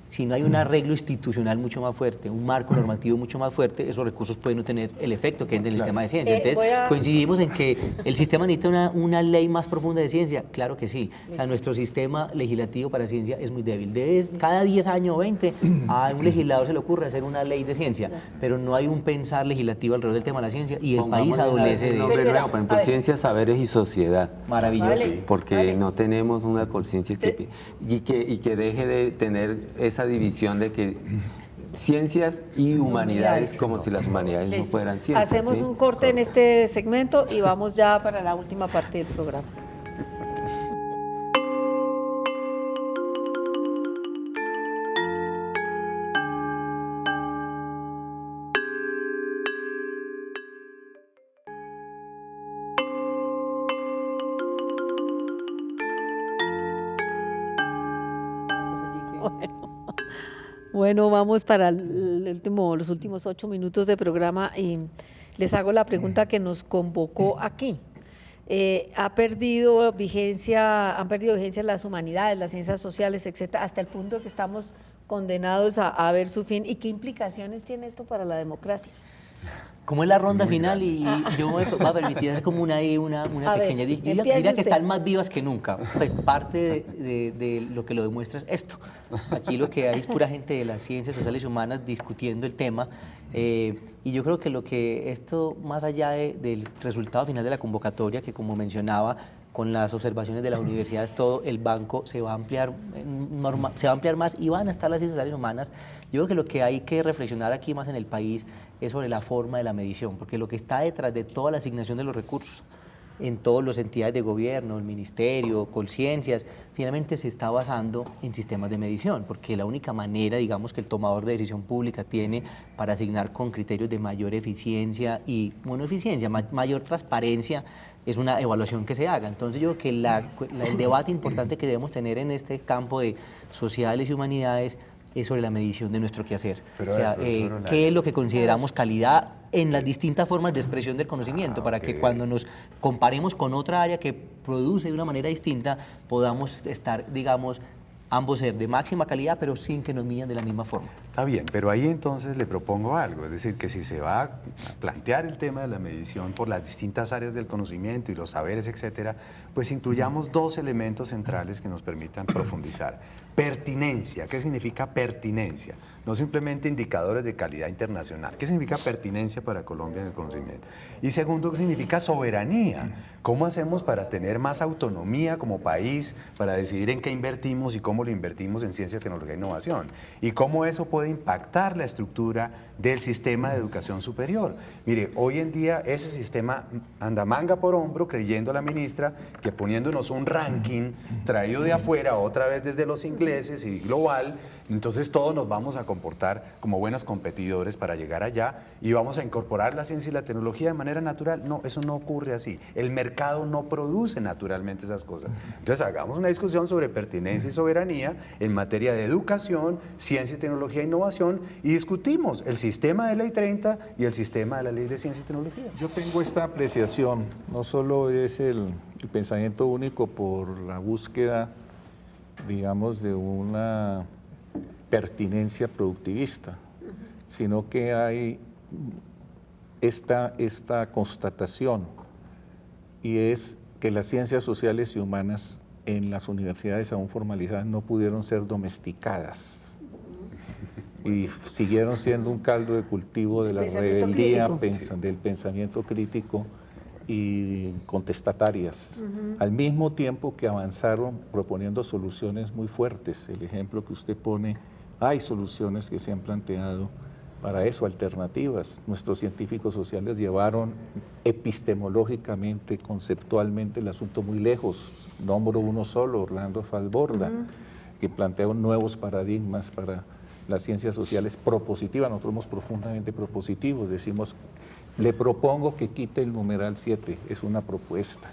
si no hay un arreglo institucional mucho más fuerte, un marco normativo mucho más fuerte, esos recursos pueden no tener el efecto que es del sistema de ciencia. Entonces, coincidimos en que el sistema necesita una ley más profunda de ciencia. Claro que sí. O sea, nuestro sistema legislativo para ciencia es muy débil. Cada 10 años o 20 a un legislador se le ocurre hacer una ley de ciencia, pero no hay un pensar legislativo alrededor del tema de la ciencia y el país adolece de nombre Pero nuevo, por ejemplo, a ver. ciencias, saberes y sociedad. Maravilloso. Vale. Porque no tenemos una conciencia y que deje de tener esa división de que ciencias y humanidades, como si las humanidades no listo. fueran ciencias. Hacemos ¿sí? un corte en este segmento y vamos ya para la última parte del programa. Bueno, vamos para los últimos 8 minutos de programa y les hago la pregunta que nos convocó aquí. Han perdido vigencia las humanidades, las ciencias sociales, etcétera, hasta el punto de que estamos condenados a ver su fin. ¿Y qué implicaciones tiene esto para la democracia? Como es la ronda final y yo me voy a permitir hacer como una A ver, pequeña... Yo empiece diría que usted. están más vivas que nunca. Pues parte de lo que lo demuestra es esto. Aquí lo que hay es pura gente de las ciencias sociales y humanas discutiendo el tema y yo creo que lo que esto, más allá del resultado final de la convocatoria, que como mencionaba, con las observaciones de las universidades, todo el banco se va a ampliar más y van a estar las ciencias sociales y humanas. Yo creo que lo que hay que reflexionar aquí más en el país es sobre la forma de la medición, porque lo que está detrás de toda la asignación de los recursos en todas las entidades de gobierno, el ministerio, Colciencias, finalmente se está basando en sistemas de medición, porque la única manera, digamos, que el tomador de decisión pública tiene para asignar con criterios de mayor eficiencia y, bueno, mayor transparencia, es una evaluación que se haga. Entonces yo creo que el debate importante que debemos tener en este campo de sociales y humanidades es sobre la medición de nuestro quehacer. Pero, o sea, profesor Olaya. qué es lo que consideramos calidad en las distintas formas de expresión del conocimiento, para que cuando nos comparemos con otra área que produce de una manera distinta, podamos estar, digamos, ambos ser de máxima calidad, pero sin que nos midan de la misma forma. Está bien, pero ahí entonces le propongo algo, es decir, que si se va a plantear el tema de la medición por las distintas áreas del conocimiento y los saberes, etcétera, pues incluyamos dos elementos centrales que nos permitan profundizar. Pertinencia, ¿qué significa pertinencia? No simplemente indicadores de calidad internacional. ¿Qué significa pertinencia para Colombia en el conocimiento? Y segundo, ¿qué significa soberanía? ¿Cómo hacemos para tener más autonomía como país, para decidir en qué invertimos y cómo lo invertimos en ciencia, tecnología e innovación? Y cómo eso puede impactar la estructura del sistema de educación superior. Mire, hoy en día ese sistema anda manga por hombro, creyendo la ministra que poniéndonos un ranking traído de afuera, otra vez desde los ingleses y global, entonces todos nos vamos a comportar como buenos competidores para llegar allá y vamos a incorporar la ciencia y la tecnología de manera natural. No, eso no ocurre así. El mercado no produce naturalmente esas cosas. Entonces hagamos una discusión sobre pertinencia y soberanía en materia de educación, ciencia, tecnología e innovación y discutimos el sistema de Ley 30 y el sistema de la Ley de Ciencia y Tecnología. Yo tengo esta apreciación, no solo es el pensamiento único por la búsqueda, digamos, de una pertinencia productivista, sino que hay esta constatación, y es que las ciencias sociales y humanas en las universidades aún formalizadas no pudieron ser domesticadas y siguieron siendo un caldo de cultivo de la rebeldía, del pensamiento crítico y contestatarias, al mismo tiempo que avanzaron proponiendo soluciones muy fuertes. El ejemplo que usted pone, hay soluciones que se han planteado para eso, alternativas. Nuestros científicos sociales llevaron epistemológicamente, conceptualmente el asunto muy lejos. Nombro uno solo, Orlando Falborda, que planteó nuevos paradigmas para las ciencias sociales propositivas. Nosotros somos profundamente propositivos, decimos, le propongo que quite el numeral 7, es una propuesta.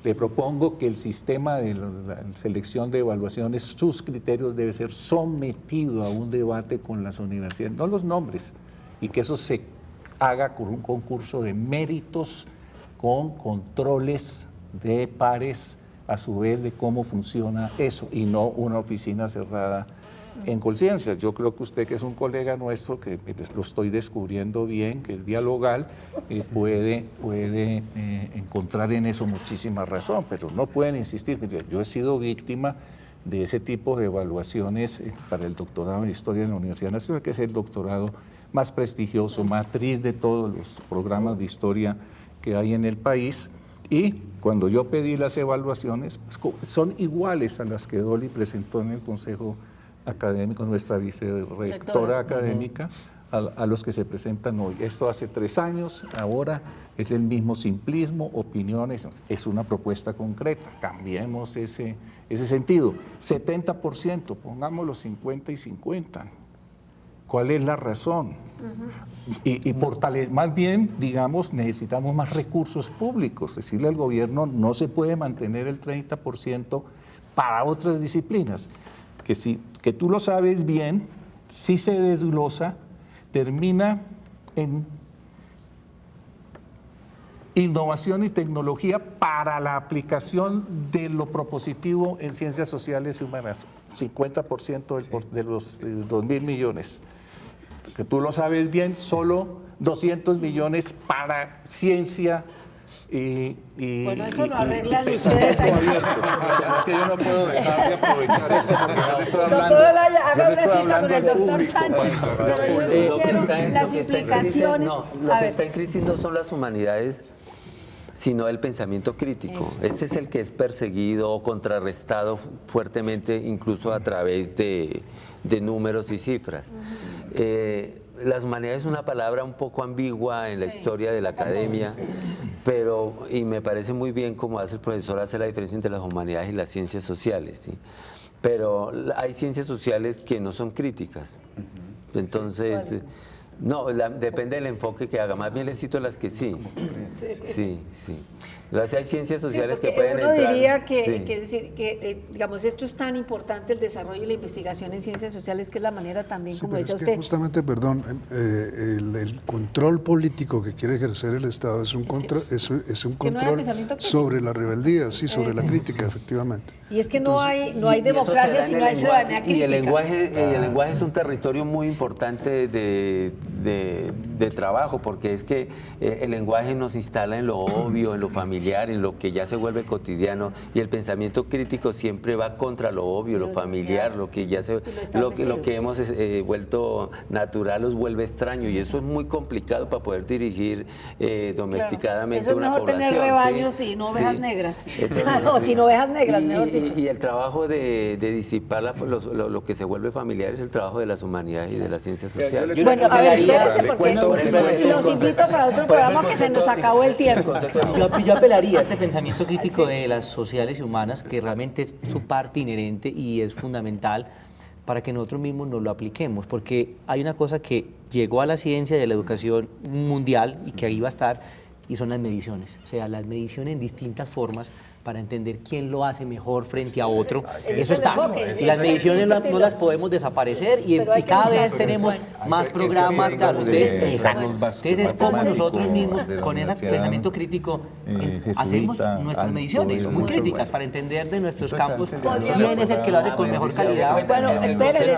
Le propongo que el sistema de la selección de evaluaciones, sus criterios debe ser sometido a un debate con las universidades, no los nombres, y que eso se haga con un concurso de méritos, con controles de pares, a su vez de cómo funciona eso, y no una oficina cerrada en Colciencias. Yo creo que usted, que es un colega nuestro, que lo estoy descubriendo bien, que es dialogal, puede encontrar en eso muchísima razón, pero no pueden insistir. Mire, yo he sido víctima de ese tipo de evaluaciones para el doctorado en Historia en la Universidad Nacional, que es el doctorado más prestigioso, matriz de todos los programas de historia que hay en el país. Y cuando yo pedí las evaluaciones, pues, son iguales a las que Dolly presentó en el Consejo Académico, nuestra vicerrectora académica, a los que se presentan hoy. Esto hace 3 años, ahora es el mismo simplismo, opiniones, es una propuesta concreta, cambiemos ese sentido. 70%, pongámoslo 50 y 50. ¿Cuál es la razón? Y más bien, digamos, necesitamos más recursos públicos. Decirle al gobierno, no se puede mantener el 30% para otras disciplinas. Que tú lo sabes bien, si se desglosa, termina en innovación y tecnología para la aplicación de lo propositivo en ciencias sociales y humanas, 50% de los 2.000 millones. Que tú lo sabes bien, solo 200 millones para ciencia. Bueno, eso lo arreglan ustedes allá. Es que yo no puedo dejar de aprovechar esto porque yo le estoy hablando. Doctor Olaya, haga una cita con el doctor Sánchez, pero yo sí quiero las implicaciones. Lo que está en crisis no son las humanidades, sino el pensamiento crítico. Ese es el que es perseguido o contrarrestado fuertemente, incluso a través de números y cifras. Las humanidades es una palabra un poco ambigua en la historia de la academia, pero, y me parece muy bien como hace el profesor, hace la diferencia entre las humanidades y las ciencias sociales, ¿sí? Pero hay ciencias sociales que no son críticas. Entonces, No, depende del enfoque que haga. Más bien les cito las que sí. Sí, sí. Hay ciencias sociales que pueden uno entrar. diría Sí. digamos, esto es tan importante, el desarrollo y la investigación en ciencias sociales, que es la manera también, Sí, como pero decía es que usted. justamente, perdón, el control político que quiere ejercer el Estado es un control, es un que no haya control pensamiento crítico. sobre la rebeldía, sí, sobre la crítica, efectivamente. Y es que no hay Y eso democracia será si en no el hay lenguaje, ciudadanía y crítica. el lenguaje es un territorio muy importante de trabajo, porque es que el lenguaje nos instala en lo obvio, en lo familiar, en lo que ya se vuelve cotidiano, y el pensamiento crítico siempre va contra lo obvio, lo familiar, lo que ya lo que hemos vuelto natural los vuelve extraño, y eso es muy complicado para poder dirigir domesticadamente Eso es una mejor población. tener rebaños ¿sí? sin ovejas Sí. negras. Entonces, O sí. sin ovejas negras, mejor dicho. Y el trabajo de disipar lo que se vuelve familiar es el trabajo de las humanidades y de las ciencias sociales. Yo Bueno, creo que a ver, apelaría- espérense, porque los invito para otro programa que se nos acabó el tiempo. Yo apelaría a este pensamiento crítico de las sociales y humanas, que realmente es su parte inherente y es fundamental para que nosotros mismos nos lo apliquemos, porque hay una cosa que llegó a la ciencia y a la educación mundial y que ahí va a estar, y son las mediciones. O sea, las mediciones en distintas formas para entender quién lo hace mejor frente a otro. Eso está. Y las mediciones no las podemos desaparecer, y cada vez tenemos más programas. Claro, entonces es como nosotros mismos, con ese pensamiento crítico, hacemos nuestras mediciones muy críticas para entender de nuestros campos quién es el que lo hace con mejor calidad. Bueno, esperen.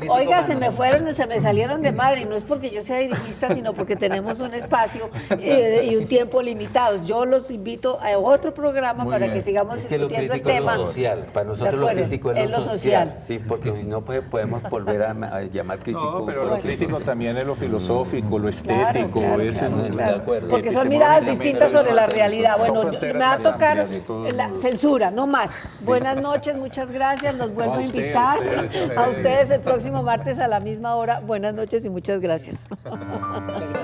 Oiga, se me fueron, se me salieron de madre. Y no es porque yo sea dirigista, sino porque tenemos un espacio y un tiempo limitados. Yo los invito a otro programa para que sigamos Es que lo discutiendo el crítico tema. es lo social. Para De nosotros lo acuerdo, crítico es lo social. Sí, porque no podemos volver a llamar crítico. No, pero lo crítico también es lo filosófico, lo estético. De acuerdo. Porque son miradas distintas sobre la realidad. Bueno, me va a tocar la censura, no más. Buenas noches, muchas gracias. Los vuelvo a invitar a ustedes el próximo martes a la misma hora. Buenas noches y muchas gracias. Muchas gracias.